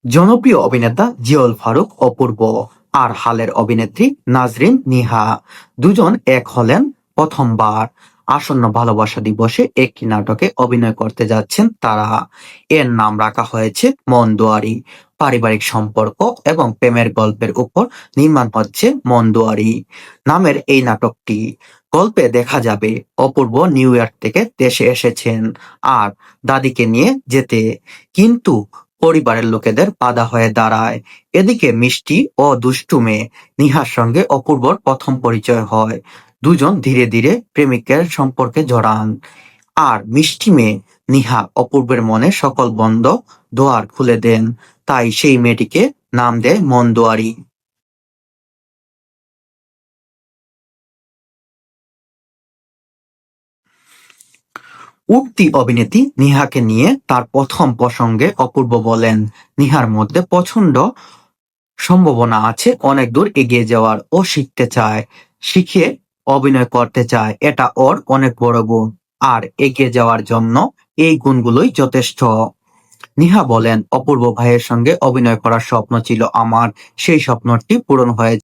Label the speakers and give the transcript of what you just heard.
Speaker 1: জনপ্রিয় অভিনেতা জিয়াউল ফারুক অপূর্ব আর হালের অভিনেত্রী নাজরিন নিহা দুজন এক হলেন প্রথমবার। আসন্ন ভালোবাসা দিবসে একটি নাটকে অভিনয় করতে যাচ্ছেন তারা। এর নাম রাখা হয়েছে মন দুয়ারি। পারিবারিক সম্পর্ক এবং প্রেমের গল্পের উপর নির্মাণ হচ্ছে মন দুয়ারি নামের এই নাটকটি। গল্পে দেখা যাবে অপূর্ব নিউ ইয়র্ক থেকে দেশে এসেছেন আর দাদিকে নিয়ে যেতে, কিন্তু পরিবারের লোকেদের বাধা হয়ে দাঁড়ায়। এদিকে মিষ্টি ও দুষ্টু মেয়ে নিহার সঙ্গে অপূর্বর প্রথম পরিচয় হয়। দুজন ধীরে ধীরে প্রেমিকের সম্পর্কে জড়ান। আর মিষ্টি মেয়ে নিহা অপূর্বের মনে সকল বন্ধ দুয়ার খুলে দেন। তাই সেই মেয়েটিকে নাম দেয় মন দুয়ারি। উঠতি অভিনেত্রী নিহাকে নিয়ে তার প্রথম প্রসঙ্গে অপূর্ব বলেন, নিহার মধ্যে প্রচন্ড সম্ভাবনা আছে অনেক দূর এগিয়ে যাওয়ার। ও শিখতে চায়, শিখে অভিনয় করতে চায়, এটা ওর অনেক বড় গুণ। আর এগিয়ে যাওয়ার জন্য এই গুণগুলোই যথেষ্ট। নিহা বলেন, অপূর্ব ভাইয়ের সঙ্গে অভিনয় করার স্বপ্ন ছিল আমার, সেই স্বপ্নটি পূরণ হয়েছে।